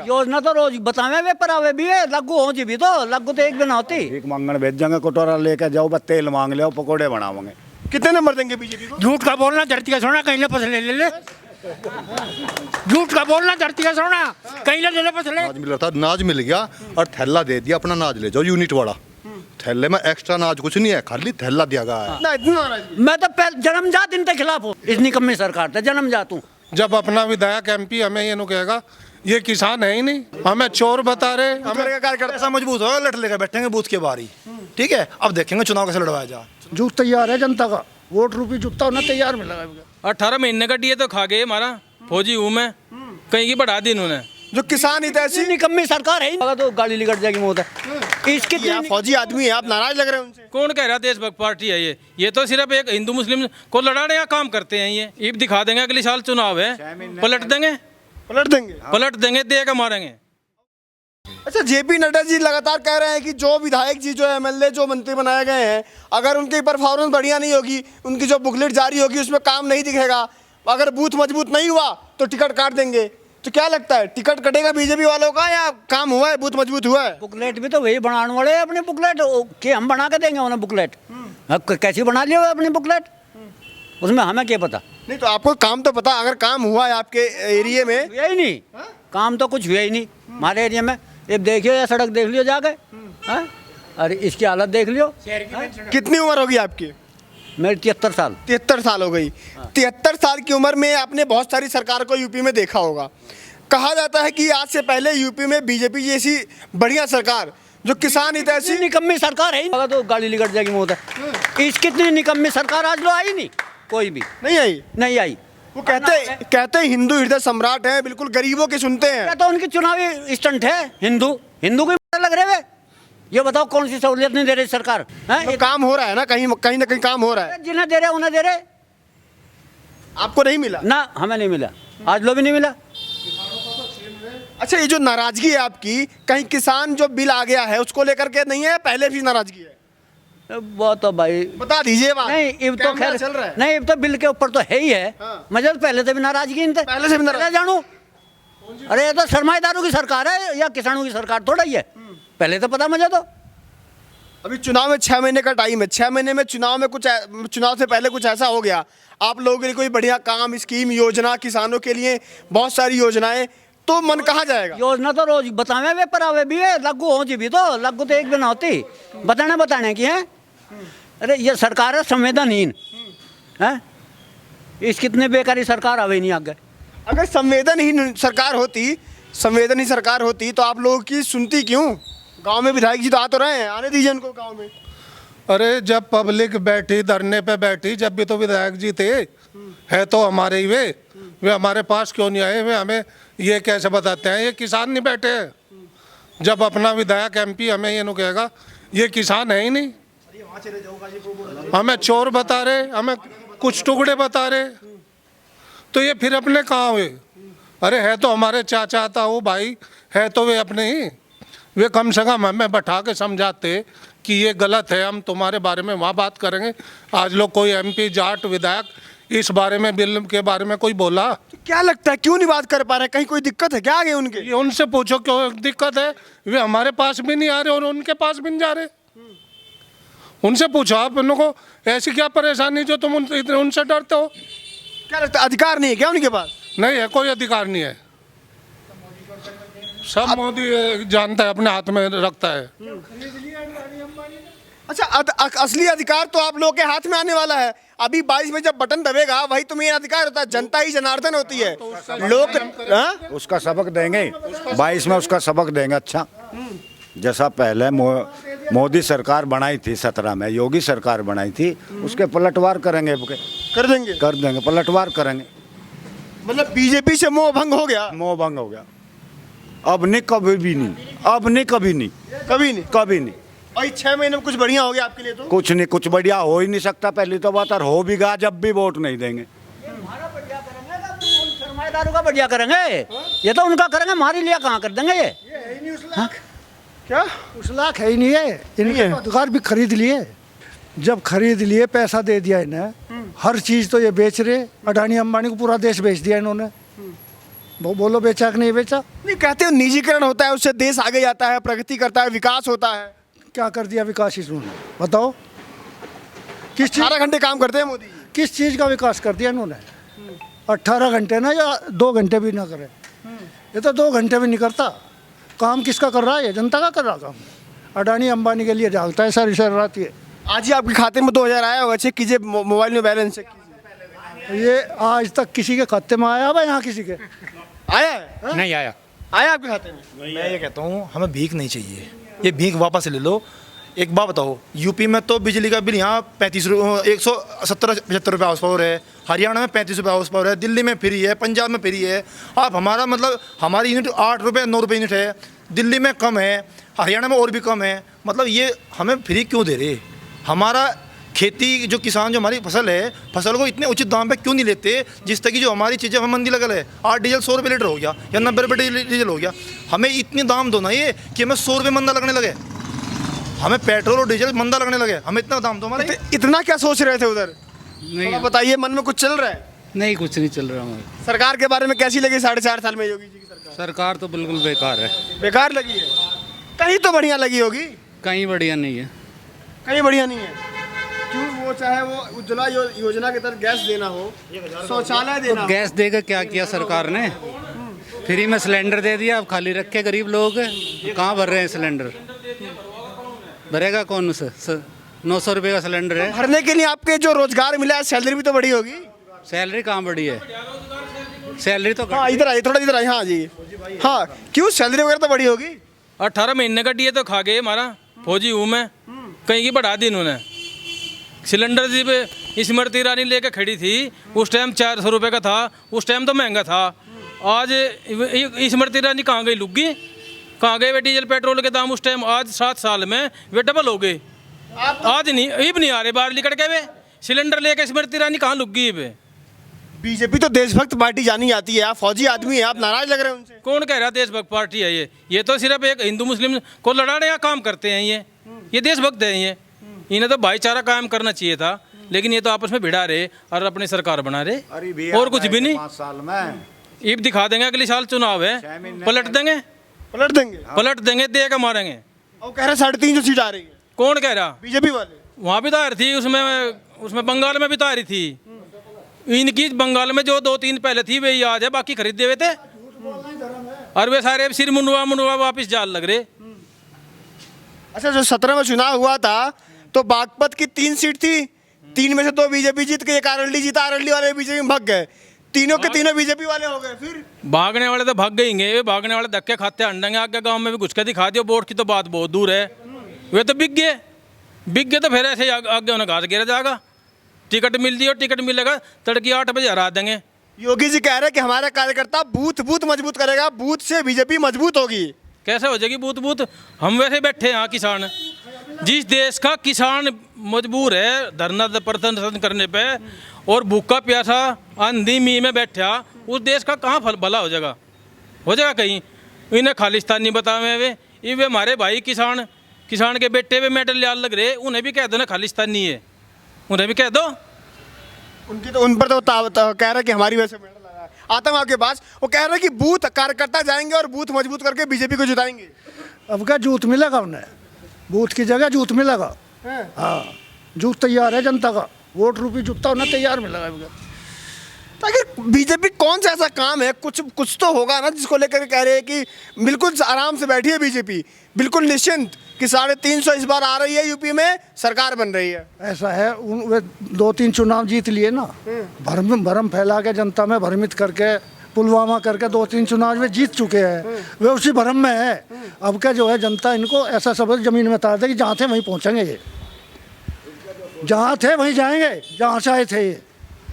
योजना तो रोज बतावे वे पर आवे भी है, लागू हो जी भी तो लागू तो एक दिन होती। भीख मांगने भेज जाएंगे, कटोरा लेके जाओ, बस तेल मांग ले, पकोड़े बनाओगे। कितने नंबर देंगे बीजेपी को? झूठ का बोलना धरती का सोना, कहीं ले पसले ले ले। झूठ का बोलना धरती का सोना, कहीं ले ले पसले। नाज मिल रहा था, नाज मिल गया और थैला दे दिया, अपना नाज ले जाओ यूनिट वाला। थैले में एक्स्ट्रा नाज कुछ नहीं है, खाली थैला दिया गया है। ना इतना नाराजगी। मैं तो जन्मजात इनके खिलाफ हूँ, इतनी कमी सरकार था, जन्मजात हूँ। जब अपना विधायक एमपी हमें ये नु कहेगा ये किसान है ही नहीं, हमें चोर बता रहे, हमें कार्यकर्ता ऐसा मजबूत होगा, लट लेकर बैठेंगे बूथ के बाहर ही। ठीक है, अब देखेंगे चुनाव कैसे लड़वाया जा। जुट तैयार है जनता का, वोट रूपी जुटता होना तैयार मिला है। 18 महीने का डीए तो खा गए हमारा, फौजी हूँ मैं, कहीं की बढ़ा दी इन्होंने। जो किसान हितैषी निकम्मी सरकार है ही। अगर तो गाड़ी निकट जाएगी मोदी इसकी आप फौजी आदमी है, आप नाराज लग रहे हैं उनसे। कौन कह रहा देशभक्त पार्टी है ये तो सिर्फ एक हिंदू मुस्लिम को लड़ाने का काम करते हैं। ये ईब दिखा देंगे, अगले साल चुनाव है, पलट देंगे दे के मारेंगे। अच्छा, जेपी नड्डा जी लगातार कह रहे हैं कि जो विधायक जी, जो एमएलए, जो मंत्री बनाए गए हैं, अगर उनकी परफॉर्मेंस बढ़िया नहीं होगी, उनकी जो बुकलेट जारी होगी उसमें काम नहीं दिखेगा, अगर बूथ मजबूत नहीं हुआ तो टिकट काट देंगे। तो क्या लगता है, टिकट कटेगा बीजेपी वालों का या काम हुआ है, बूथ मजबूत हुआ है? बुकलेट भी तो वही बनाने वाले हैं अपनी बुकलेट, कि हम बना के देंगे उन्हें बुकलेट। कैसी बना लिया अपनी बुकलेट, उसमें हमें क्या पता। नहीं तो आपको काम तो पता, अगर काम हुआ है आपके एरिया में। हुआ ही नहीं, काम तो कुछ हुआ ही नहीं हमारे एरिया में। ये देखियो, ये सड़क देख लियो जाके, अरे इसकी हालत देख लियो। कितनी उम्र होगी आपकी? मेरी 73 साल। 73 साल हो गई। 73 साल की उम्र में आपने बहुत सारी सरकार को यूपी में देखा होगा। कहा जाता है कि आज से पहले यूपी में बीजेपी जैसी बढ़िया सरकार, जो किसान हितैषी। निकम्मी सरकार है ही। अगर तो गाड़ी निकट जाएगी मोदी इस कितनी निकम्मी सरकार आज लो आई नहीं, कोई भी नहीं आई। वो कहते हिंदू हृदय सम्राट है, बिल्कुल गरीबों की सुनते हैं। तो उनकी चुनावी स्टंट है। हिंदू को लग रहे हुए। ये बताओ कौन सी सहूलियत नहीं दे रही सरकार है? तो काम हो रहा है ना, कहीं ना कहीं काम हो रहा है। जिन्हें दे रहे उन्हें दे रहे। आपको नहीं मिला ना? हमें नहीं मिला, आज लो भी नहीं मिला। अच्छा, ये जो नाराजगी है आपकी, कहीं किसान जो बिल आ गया है उसको लेकर के नहीं है, पहले भी नाराजगी है? वो तो भाई बता दीजिए बात। नहीं, अब तो खैर चल रहा है। नहीं, अब तो बिल के ऊपर तो है ही है। मुझे तो पहले से भी नाराजगी इनसे, पहले से भी नाराजगी। जानू। अरे ये तो सरमाएदारों की सरकार है या किसानों की सरकार थोड़ा ही है, पहले तो पता मुझे। तो अभी चुनाव में 6 महीने का टाइम है, 6 महीने में चुनाव से पहले कुछ ऐसा हो गया, आप लोगों के लिए कोई बढ़िया काम, स्कीम, योजना, किसानों के लिए बहुत सारी योजनाएं, तो मन कहाँ जाएगा? योजना तो रोज बतावे वे पर आवे भी है, लागू हो जी भी तो लागू तो एक दिन होती, बताने की है। अरे ये सरकार है संवेदनहीन है, इस कितने बेकारी सरकार आवे नहीं आगे। अगर संवेदनहीन सरकार होती तो आप लोगों की सुनती क्यों? गांव में विधायक जी तो आ तो रहे हैं, आने दीजिए उनको गांव में। अरे जब पब्लिक बैठी, धरने पे बैठी, जब भी तो विधायक जी थे, है तो हमारे ही वे हमारे पास क्यों नहीं आए? वे हमें ये कैसे बताते हैं ये किसान नहीं बैठे हैं? जब अपना विधायक एमपी हमें ये नु कहेगा ये किसान है ही नहीं, हमें चोर बता रहे, हमें कुछ टुकड़े बता रहे, तो ये फिर अपने कहाँ हुए? अरे है तो हमारे चाचा ताऊ भाई, है तो वे अपने ही। वे कम से कम हमें बैठा के समझाते कि ये गलत है, हम तुम्हारे बारे में वहाँ बात करेंगे। आज लोग कोई एमपी जाट विधायक इस बारे में, बिल के बारे में कोई बोला? तो क्या लगता है क्यों नहीं बात कर पा रहे? कहीं कोई दिक्कत है क्या आगे उनके? ये उनसे पूछो क्यों दिक्कत है। वे हमारे पास भी नहीं आ रहे और उनके पास भी नहीं जा रहे। उनसे पूछो आप उनको ऐसी क्या परेशानी जो तुम उनसे डरते हो? क्या लगता है अधिकार नहीं है क्या उनके पास? नहीं है, कोई अधिकार नहीं है। सब मोदी जानता है, अपने हाथ में रखता है। अच्छा, असली अधिकार तो आप लोग के हाथ में आने वाला है। अभी 22 में जब बटन दबेगा वही तो मेन अधिकार होता है। जनता ही जनार्दन होती है। लोग उसका सबक देंगे 22 में, उसका सबक देंगे। अच्छा, जैसा पहले मोदी सरकार बनाई थी, 17 में योगी सरकार बनाई थी, उसके पलटवार करेंगे, कर देंगे, पलटवार करेंगे। मतलब बीजेपी से मोह भंग हो गया। मोह भंग हो गया। अब नहीं, कभी भी नहीं, अब नहीं, कभी नहीं। और 6 महीने में कुछ बढ़िया हो गया आपके लिए? तो कुछ नहीं, कुछ बढ़िया हो ही नहीं सकता पहली तो बात, और हो भी गया जब भी वोट नहीं देंगे। सरमाएदारों का बढ़िया करेंगे, ये तो उनका करेंगे, हमारे लिए कहाँ कर देंगे ये? क्या उस लाख है ही नहीं है, इनके अधिकार भी खरीद लिए। जब खरीद लिए, पैसा दे दिया इन्हें, हर चीज तो ये बेच रहे। अडानी अंबानी को पूरा देश बेच दिया इन्होंने। वो बोलो बेचा कि नहीं बेचा। नहीं, कहते हो निजीकरण होता है, उससे देश आगे जाता है, प्रगति करता है, विकास होता है। क्या कर दिया विकास इसने, बताओ। किस चीज 18 घंटे काम करते हैं मोदी जी। किस चीज़ का विकास कर दिया इन्होंने। 18 घंटे ना, या 2 घंटे भी ना करे। ये तो 2 घंटे भी नहीं करता काम। किसका कर रहा है? ये जनता का कर रहा काम। अडानी अंबानी के लिए जागता है सारी सारी रात ये। आज ही आपके खाते में 2000 आया होगा, चेक कीजिए, मोबाइल में बैलेंस चेक कीजिए। ये आज तक किसी के खाते में आया भाई? यहाँ किसी के आया है? नहीं आया। आया आपके खाते में? मैं ये कहता हूँ हमें भीख नहीं चाहिए, ये भीख वापस ले लो। एक बात बताओ, यूपी में तो बिजली का बिल यहाँ 170-75 रुपये हाउस पावर है, हरियाणा में 35 रुपये हाउस पावर है, दिल्ली में फ्री है, पंजाब में फ्री है। आप हमारा मतलब हमारी यूनिट 8 रुपये 9 रुपये यूनिट है, दिल्ली में कम है, हरियाणा में और भी कम है। मतलब ये हमें फ्री क्यों दे रहे? हमारा खेती जो किसान जो हमारी फसल है, फसल को इतने उचित दाम पे क्यों नहीं लेते? जिस तरह की जो हमारी चीज़ें हमें मंदी लगल है, आज डीजल 100 रुपये लीटर हो गया या 90 रुपये डीजल हो गया, हमें इतने दाम दो ना ये कि हमें 100 रुपये मंदा लगने लगे, हमें पेट्रोल और डीजल मंदा लगने लगे, हमें इतना दाम दो हमारे। इतना क्या सोच रहे थे उधर? नहीं थोड़ा बताइए, मन में कुछ चल रहा है? नहीं, कुछ नहीं चल रहा हमारा। सरकार के बारे में कैसी लगी 4.5 साल में योगी जी की सरकार? सरकार तो बिल्कुल बेकार है, बेकार लगी है? कहीं तो बढ़िया लगी होगी। कहीं बढ़िया नहीं है। कहीं बढ़िया नहीं है? क्यों? वो चाहे वो उज्ज्वला योजना के तहत गैस देना हो, शौचालय देना हो। गैस देकर क्या किया सरकार ने? फ्री में सिलेंडर दे दिया, अब खाली रखे गरीब लोग कहाँ भर रहे हैं सिलेंडर? भरेगा कौन उसे? 900 रुपये का सिलेंडर है। भरने के लिए आपके जो रोजगार मिला है, सैलरी भी तो बढ़ी होगी। सैलरी कहाँ बढ़ी है? सैलरी तो हाँ, इधर आइए, थोड़ा इधर आइए। हाँ जी, हाँ, क्यों? सैलरी वगैरह तो बढ़ी होगी। 18 महीने का डीए तो खा गए हमारा। फौजी हूँ मैं, कहीं की बढ़ा दी इन्होंने। सिलेंडर जी पे स्मृति ईरानी लेके खड़ी थी, उस टाइम 400 रुपये का था, उस टाइम तो महंगा था। आज स्मृति ईरानी कहाँ गई? लुग्गी कहाँ गए वे? डीजल पेट्रोल के दाम उस टाइम, आज 7 साल में वे डबल हो गए। आज नहीं, अब नहीं आ रहे बाहर निकल के वे सिलेंडर लेके। स्मृति ईरानी कहाँ लुग्गी वे? बीजेपी तो देशभक्त पार्टी जानी जाती है, आप फौजी आदमी है, आप नाराज लग रहे हैं उनसे। कौन कह रहा देशभक्त पार्टी है ये तो सिर्फ एक हिंदू मुस्लिम को लड़ाने का काम करते हैं ये देशभक्त है ये। इन्हें तो भाईचारा कायम करना चाहिए था, लेकिन ये तो आपस में भिड़ा रहे और अपनी सरकार बना रहे, और कुछ भी नहीं। 5 साल में ईब दिखा देंगे, अगले साल चुनाव है, पलट देंगे, पलट देंगे, दे के मारेंगे। और कह रहे 350 सीट आ रही है। कौन कह रहा? बीजेपी वाले। वहाँ भी तो आ रही थी, उसमें बंगाल में भी तो आ रही थी। इनकी बंगाल में जो 2-3 पहले थी वे याद है, बाकी खरीदे हुए थे, और वे सारे सिर मुंडवा वापिस जाल लग रहे। अच्छा, जो 17 में चुनाव हुआ था तो बागपत की 3 सीट थी, 3 में से 2 बीजेपी जीत गई, एक आरएलडी जीता, आरएलडी वाले बीजेपी में भाग गए, तीनों के तीनों बीजेपी वाले हो गए। फिर भागने वाले तो भाग गएंगे, वे भागने वाले धक्के खाते अंडेंगे। आगे गांव में भी घुस के दिखा दियो, वोट की तो बात बहुत दूर है। वे तो बिक गए तो फिर ऐसे आगे उन्हें घास गिरा जाएगा। टिकट मिल दी और टिकट मिलेगा तड़की 8 बजे हरा देंगे। योगी जी कह रहे हैं कि हमारा कार्यकर्ता बूथ मजबूत करेगा, बूथ से बीजेपी मजबूत होगी। कैसे हो जाएगी बूथ? हम वैसे बैठे हैं किसान। जिस देश का किसान मजबूर है धरना प्रदर्शन करने पे और भूखा प्यासा आंधी मीह में बैठा, उस देश का कहाँ भला हो जाएगा? कहीं? इन्हें खालिस्तानी बतावे वे, ये हमारे भाई किसान के बेटे पे मेडल लाल लग रहे, उन्हें भी कह दो ना खालिस्तानी है, उन्हें भी कह दो। उन पर तो कह रहे कि हमारी वजह से मेडल लगा है। आता हूँ आपके पास, वो कह रहे कि बूथ कार्यकर्ता जाएंगे और बूथ मजबूत करके बीजेपी को जिताएंगे। अब क्या जूत मिलेगा उन्हें? बूथ की जगह जूत मिलेगा। हाँ, जूत तैयार है जनता का, वोट रूपी जूता उन्हें तैयार मिलेगा। ताकि बीजेपी कौन सा ऐसा काम है, कुछ तो होगा ना जिसको लेकर कह रहे हैं कि बिल्कुल आराम से बैठी है बीजेपी, बिल्कुल निश्चिंत कि 350 इस बार आ रही है, यूपी में सरकार बन रही है। ऐसा है, वे 2-3 चुनाव जीत लिए ना, भरम फैला के जनता में भ्रमित करके, पुलवामा करके 2-3 चुनाव में जीत चुके हैं, वे उसी भरम में है। अब क्या जो है जनता इनको ऐसा सबक जमीन में तार दे कि जहाँ थे वहीं पहुँचेंगे, ये जहाँ थे वहीं जाएंगे, जहाँ से आए थे। ये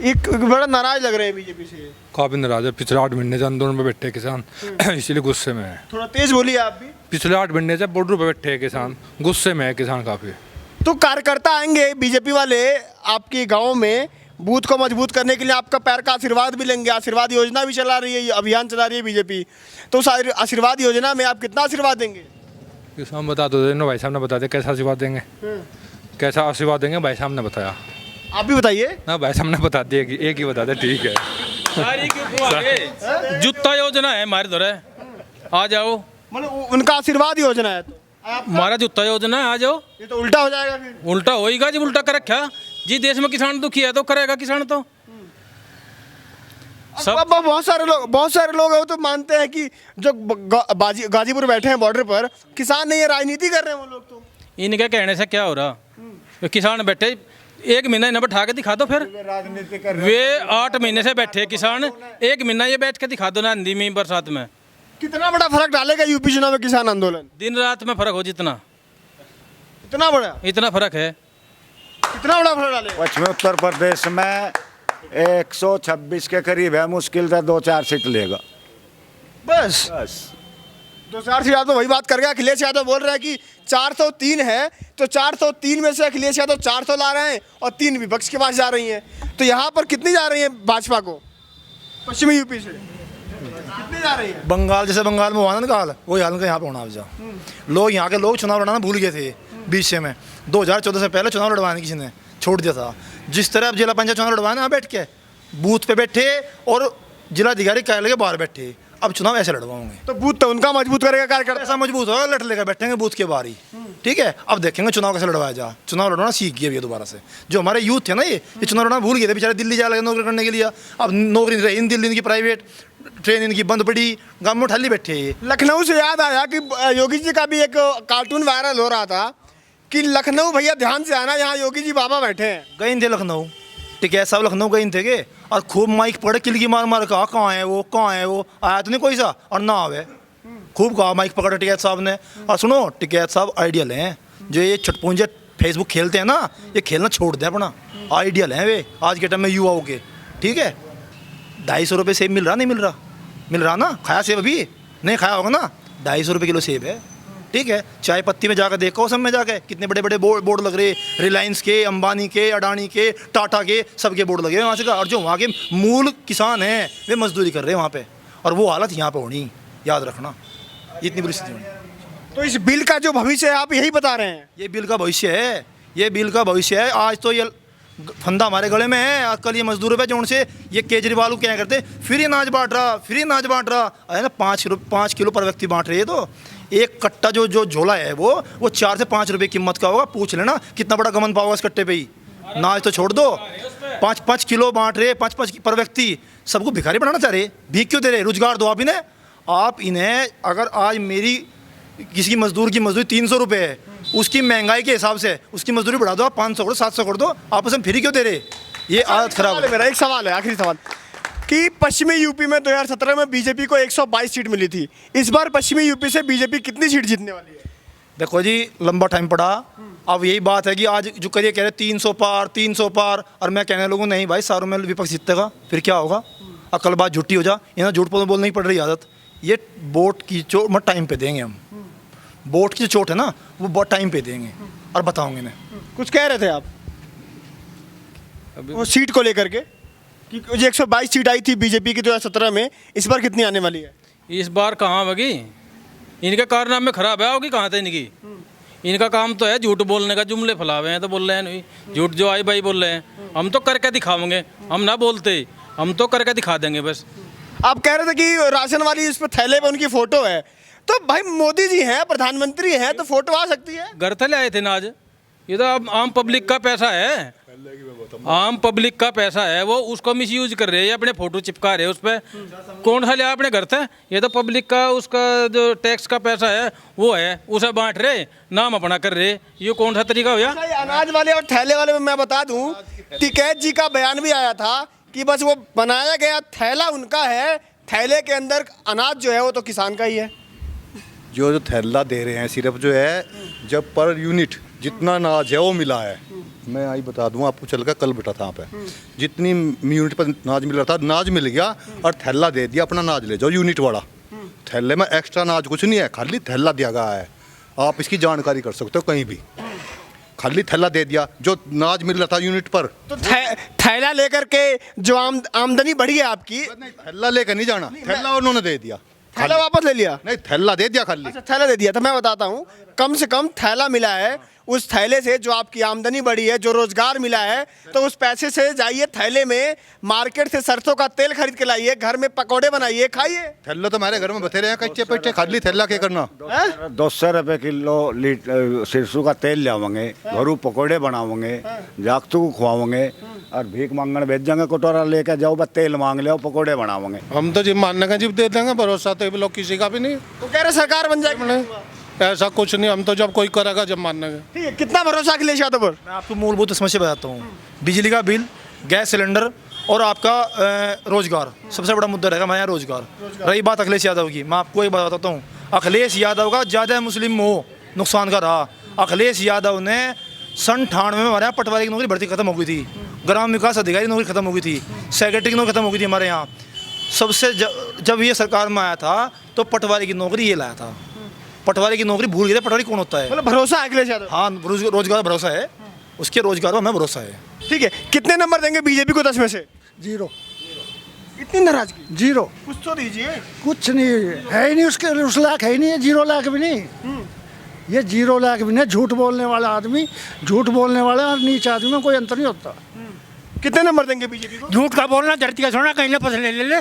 एक बड़ा नाराज लग रहे हैं बीजेपी से। काफी नाराज है। पिछले 8 महीने से आंदोलन में बैठे किसान, इसीलिए गुस्से में है। थोड़ा तेज बोलिए आप भी। पिछले 8 महीने से बॉर्डर पे बैठे हैं किसान, गुस्से में है किसान काफी। तो कार्यकर्ता आएंगे बीजेपी वाले आपके गाँव में, बूथ को मजबूत करने के लिए आपका पैर का आशीर्वाद भी लेंगे। आशीर्वाद योजना भी चला रही है, अभियान चला रही है बीजेपी, तो उस आशीर्वाद योजना में आप कितना आशीर्वाद देंगे? किसान बता दो ना, भाई साहब ने बता दिया कैसा आशीर्वाद देंगे, कैसा आशीर्वाद देंगे भाई साहब ने बताया। आप भी बताइए ना, भाई साहब ने बता दिया कि एक ही बता दे, ठीक है। सारी क्यों आगे जूता योजना है हमारे इधर है, आ जाओ। मतलब उनका आशीर्वाद योजना है तो हमारा जूता योजना है, आ जाओ। ये तो उल्टा हो जाएगा फिर। उल्टा होएगा जी, उल्टा कर रखा जी। देश में किसान दुखी है तो करेगा किसान तो सब। अब बहुत सारे लोग हैं तो मानते हैं कि जो गाजीपुर बैठे हैं बॉर्डर पर, किसान नहीं है, राजनीति कर रहे हैं वो लोग तो। इनके कहने से क्या हो रहा, तो किसान बैठे 1 महीना इन्हें बैठा के दिखा दो फिर। वे 8 महीने से बैठे किसान, 1 महीना ये बैठ के दिखा दो ना हिंदी में बरसात में। कितना बड़ा फर्क डालेगा यूपी चुनाव में किसान आंदोलन? दिन रात में फर्क हो जितना, इतना बड़ा, इतना फर्क है। कितना बड़ा फर्क डालेगा? पश्चिमी उत्तर प्रदेश में 126 के करीब है, मुश्किल से 2-4 सीट लेगा बस। 2-4 सीट तो वही बात कर गया। अखिलेश यादव बोल रहे हैं कि 403 है, तो 403 में से अखिलेश यादव 400 ला रहे हैं और 3 विपक्ष के पास जा रही हैं। तो यहाँ पर कितनी जा रही है भाजपा को पश्चिमी यूपी से, कितनी जा रही है? बंगाल जैसे बंगाल में हुआ ना काल, वही हाल का यहाँ पे होना अब जा। लोग यहाँ के लोग चुनाव लड़ाना भूल गए थे बीच में। 2014 से पहले चुनाव लड़वाने किसी ने छोड़ दिया था। जिस तरह अब जिला पंचायत चुनाव लड़वाना यहाँ बैठ के बूथ पे बैठे और जिलाधिकारी कार्यालय के बाहर बैठे, अब चुनाव ऐसे लड़वाओगे तो बूथ तो उनका मजबूत करेगा कार्यकर्ता। ऐसा मजबूत होगा, लट लेकर बैठेंगे बूथ के बाहर ही। ठीक है, अब देखेंगे चुनाव कैसे लड़वाया जा। चुनाव लड़वाना सीख गए ये दोबारा से। जो हमारे यूथ थे ना, ये चुनाव लड़ना भूल गए थे बेचारे, दिल्ली जा लगे नौकरी करने के लिए। अब नौकरी नहीं रही दिल्ली, इनकी प्राइवेट ट्रेन इनकी बंद पड़ी, गाँव में उठाली बैठे। लखनऊ से याद आया कि योगी जी का भी एक कार्टून वायरल हो रहा था कि लखनऊ भैया ध्यान से आना, यहाँ योगी जी बाबा बैठे हैं। गए थे लखनऊ, ठीक है, सब लखनऊ गए थे के, और खूब माइक पकड़े किलकी मार मार कहा कहाँ है वो, कहाँ है वो, आया तो नहीं कोई सा, और ना आवे। खूब कहा माइक पकड़े टिकैत साहब ने। और सुनो, टिकैत साहब आइडियल हैं। जो ये छटपुंजे फेसबुक खेलते हैं ना, ये खेलना छोड़ दें अपना। आइडियल हैं वे आज के टाइम में युवाओं के। ठीक है, 250 रुपये सेब मिल रहा, नहीं मिल रहा? मिल रहा ना? खाया सेब अभी नहीं खाया होगा ना? 250 रुपये किलो सेब है। ठीक है, चाय पत्ती में जाकर देखो, सब में जाके कितने बड़े बड़े बोर्ड लग रहे, रिलायंस के, अंबानी के, अडानी के, टाटा के, सबके बोर्ड लगे वहाँ से का। और जो वहाँ के मूल किसान हैं वे मजदूरी कर रहे हैं वहाँ पे, और वो हालत यहाँ पे होनी, याद रखना, इतनी बुरी स्थिति होनी। तो इस बिल का जो भविष्य है आप यही बता रहे हैं? ये बिल का भविष्य है, ये बिल का भविष्य है। आज तो ये फंदा हमारे गले में है, कल ये मजदूरों पे जोड़ से ये केजरीवाल क्या करते, फ्री अनाज बांट रहा, फ्री अनाज बांट रहा है ना। 5 किलो पर व्यक्ति बांट रहे हैं। तो एक कट्टा जो झोला है वो 4 से 5 रुपये कीमत का होगा। पूछ लेना कितना बड़ा गमन पाओगा इस कट्टे पे ही। नाज तो छोड़ दो, 5-5 किलो बांट रहे, 5-5 पर व्यक्ति। सबको भिखारी बनाना चाह रहे, भीख क्यों दे रहे? रोजगार दो आप इन्हें। अगर आज मेरी किसी मजदूर की मजदूरी 300 रुपये है, उसकी महंगाई के हिसाब से उसकी मजदूरी बढ़ा दो, आप 500 कर दो, 700 कर दो, आप उसे फ्री क्यों दे रहे? ये आदत खराब है। मेरा एक सवाल है, आखिरी सवाल, कि पश्चिमी यूपी में 2017 में बीजेपी को 122 सीट मिली थी। इस बार पश्चिमी यूपी से बीजेपी कितनी सीट जीतने वाली है? देखो जी, लंबा टाइम पड़ा। अब यही बात है कि आज जो करिए कह रहे 300 पार, और मैं कहने लोगों नहीं भाई, सारों में विपक्ष जीतेगा, फिर क्या होगा? अकल बात झूठी हो जा, इन्हें झूठ बोलने की पड़ रही आदत। ये वोट की चोट मत टाइम पे देंगे हम। वोट की जो चोट है ना, वो बहुत टाइम पे देंगे और बताओगे इन्हें। कुछ कह रहे थे आप वो सीट को लेकर के कि जो 122 सीट आई थी बीजेपी की 2017 में, इस बार कितनी आने वाली है? इस बार कहाँ होगी? इनके कारनामे खराब है, होगी कहाँ थे इनकी? इनका काम तो है झूठ बोलने का, जुमले फैलावे हैं तो बोल रहे हैं नहीं, झूठ जो आई भाई बोल रहे हैं। हम तो करके दिखावेंगे, हम ना बोलते, हम तो करके दिखा देंगे बस। आप कह रहे थे कि राशन वाली इस पर थैले पे उनकी फोटो है, तो भाई मोदी जी हैं, प्रधानमंत्री हैं, तो फोटो आ सकती है। घर थले आए थे ना आज, ये तो अब आम पब्लिक का पैसा है, आम पब्लिक का पैसा है, वो उसको मिसयूज कर रहे हैं, अपने फोटो चिपका रहे हैं उस पर। कौन सा लिया अपने घर से? ये तो पब्लिक का, उसका जो टैक्स का पैसा है वो है, उसे बांट रहे, नाम अपना कर रहे। ये कौन सा तरीका हुआ? अनाज वाले और थैले वाले में मैं बता दूं, टिकैत जी का बयान भी आया था कि बस वो बनाया गया थैला उनका है, थैले के अंदर अनाज जो है वो तो किसान का ही है। जो थैला दे रहे हैं सिर्फ जो है, जब पर यूनिट जितना अनाज है वो मिला है। मैं आई बता दूं आपको, चल कर कल बैठा था यहाँ पे, जितनी यूनिट पर अनाज मिल रहा था, अनाज मिल गया और थैला दे दिया, अपना अनाज ले जाओ यूनिट वाला। थैले में एक्स्ट्रा अनाज कुछ नहीं है, खाली थैला दिया गया है। आप इसकी जानकारी कर सकते हो कहीं भी, खाली थैला दे दिया, जो अनाज मिल रहा था यूनिट पर। तो थैला लेकर के जो आमदनी बढ़ी है आपकी, थैला लेकर नहीं जाना, थैला उन्होंने दे दिया। थैला वापस ले लिया? नहीं, थैला दे दिया खाली। अच्छा, थैला दे दिया। तो मैं बताता हूँ, कम से कम थैला मिला है, उस थैले से जो आपकी आमदनी बढ़ी है, जो रोजगार मिला है, तो उस पैसे से जाइए थैले में मार्केट से सरसों का तेल खरीद के लाइए, घर में पकौड़े बनाइए, खाइए। थैला तो हमारे घर में बतेरे हैं कच्चे पेटे, खाली थैला क्या करना। 200 रुपये किलो सरसों का तेल लावेंगे, घरों पकौड़े बनावेंगे, जागतों को खुआवेंगे और भीख मांगने भेज जाएंगे, कटोरा लेके जाओ, बस तेल मांग ले, पकौड़े बनावेंगे। हम तो जी मानने का जीप दे देंगे, भरोसा तो ये लोग किसी का भी नहीं। वो कह रहे सरकार बन जाएगी। ऐसा कुछ नहीं, हम तो जब कोई करेगा जब मानने का। ठीक है, कितना भरोसा अखिलेश यादव पर? मैं आपको मूलभूत समस्या बताता हूँ। बिजली का बिल, गैस सिलेंडर और आपका रोजगार, सबसे बड़ा मुद्दा रहेगा हमारे यहाँ रोजगार। रही बात अखिलेश यादव की, मैं आपको एक बात बताता हूँ, अखिलेश यादव का ज़्यादा मुस्लिम मोह नुकसान का रहा। अखिलेश यादव ने सन 98 में हमारे यहाँ पटवारी की नौकरी भर्ती खत्म हो गई थी, ग्राम विकास अधिकारी की नौकरी खत्म हो गई थी, सेक्रेटरी की नौकरी खत्म हो गई थी हमारे यहाँ। सबसे जब ये सरकार में आया था तो पटवारी की नौकरी ये लाया था। पटवारी की नौकरी भूल गए थे, पटवारी कौन होता है। मतलब भरोसा है अखिलेश यादव? हाँ, रोजगार भरोसा है, उसके रोजगार पर हमें भरोसा है। ठीक है, कितने नंबर देंगे बीजेपी को 10 में से? 0 इतनी नाराजगी? 0 कुछ तो दीजिए। कुछ नहीं है ही नहीं, उसके उस लायक है ही नहीं है, 0 लाख भी नहीं। ये 0 लाख भी नहीं। झूठ बोलने वाला आदमी, झूठ बोलने वाला और नीच आदमी में कोई अंतर नहीं होता। कितने नंबर देंगे बीजेपी को? झूठ का बोलना धरती का सोना, कहीं ले पसले ले ले।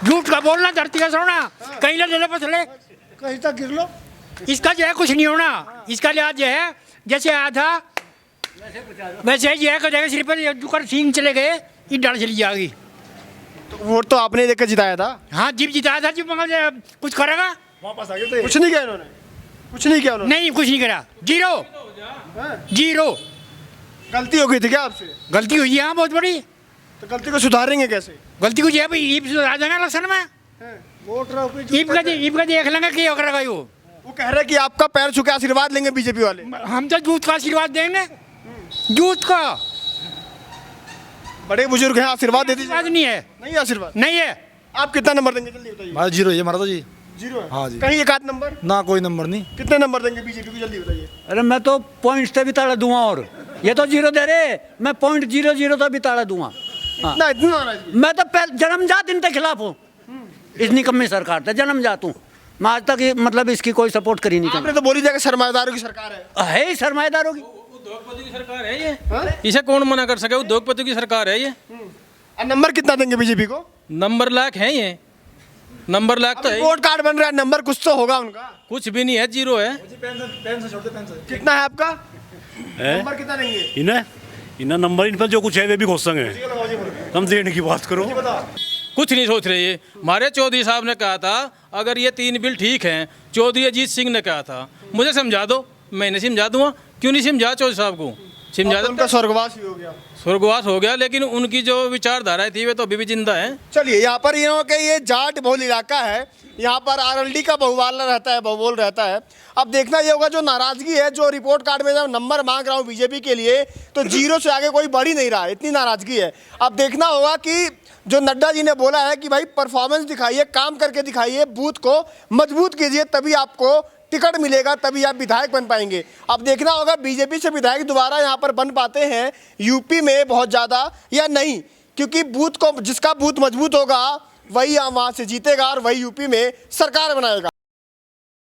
झूठ का बोलना धरती का सोना, कहीं ले ले पसले। कहीं तक गिर लो। इसका जो है कुछ नहीं होना, इसका लिहाज जो है जैसे आया था वैसे ही है, कदेगा सिर पर जुकर सींग चले गए, ये डर चली जाएगी। तो वोट तो आपने देकर जिताया था। हाँ, जीप जिताया था, जीप मगर कुछ करेगा? वापस आ गए थे। कुछ नहीं किया इन्होंने? कुछ नहीं किया उन्होंने? नहीं, कुछ नहीं करा। 0 गलती हो गई थी क्या आपसे? गलती हुई है हाँ, बहुत बड़ी। तो गलती को सुधारेंगे कैसे? गलती कुछ है भाई, ईब सुधार देंगे इलेक्शन में। ईब का देख लेंगे क्या करेगा वो कह रहे कि आपका पैर छू के आशीर्वाद लेंगे बीजेपी वाले। हम तो जूत का आशीर्वाद देंगे, जूत का। बड़े बुजुर्ग हैं, आशीर्वाद दे दीजिए। नहीं है, नहीं आशीर्वाद नहीं है। आप कितना नंबर देंगे जल्दी बताइए? हमारा 0 है, हमारा तो जी 0 है। हाँ जी। कहीं एक आध नंबर? ना कोई नंबर नहीं। कितने नंबर देंगे बीजेपी को जल्दी बताइए? अरे मैं तो पॉइंट से भी ताड़ा दूंगा, और ये तो 0 दे रहे, मैं .00 तो भी ताड़ा दूंगा। इतना नाराजगी? मैं तो जन्मजात इनके खिलाफ हूँ, इस निकम्मी सरकार से जन्मजात हूँ मैं। आज तक मतलब इसकी कोई सपोर्ट करी नहीं। आपने तो बोली जाएगा सरमाएदारों की सरकार है ही सरमाएदारों की। उद्योगपति की सरकार है ये, इसे कौन मना कर सके? उद्योगपति की सरकार है ये। और नंबर कितना देंगे बीजेपी को? नंबर लाख है ये, नंबर लाख तो है। वोट कार्ड बन रहा है, नंबर कुछ तो होगा उनका। कुछ भी नहीं है, 0 है। कितना है आपका नंबर? कितना देंगे इन्हें नंबर? इन पर जो कुछ है वे भी घोषंगे, हम देने की बात करो। कुछ नहीं सोच रहे ये। हमारे चौधरी साहब ने कहा था अगर ये 3 बिल ठीक हैं, चौधरी अजीत सिंह ने कहा था, मुझे समझा दो, मैंने समझा दूंगा। क्यों नहीं समझा चौधरी साहब को? समझा दो। उनका स्वर्गवास ही हो गया। स्वर्गवास हो गया, लेकिन उनकी जो विचारधाराएं थी वे तो अभी भी जिंदा है। चलिए, यहाँ पर ये जाट बहुल इलाका है, यहाँ पर आरएलडी का बहुवाला रहता है, बहुबोल रहता है। अब देखना ये होगा, जो नाराजगी है, जो रिपोर्ट कार्ड में जब नंबर मांग रहा हूँ बीजेपी के लिए, तो 0 से आगे कोई बढ़ ही नहीं रहा, इतनी नाराजगी है। अब देखना होगा कि जो नड्डा जी ने बोला है कि भाई परफॉर्मेंस दिखाइए, काम करके दिखाइए, बूथ को मजबूत कीजिए, तभी आपको टिकट मिलेगा, तभी आप विधायक बन पाएंगे। अब देखना होगा बीजेपी से विधायक दोबारा यहाँ पर बन पाते हैं यूपी में बहुत ज़्यादा या नहीं, क्योंकि बूथ को, जिसका बूथ मजबूत होगा वही वहाँ से जीतेगा और वही यूपी में सरकार बनाएगा।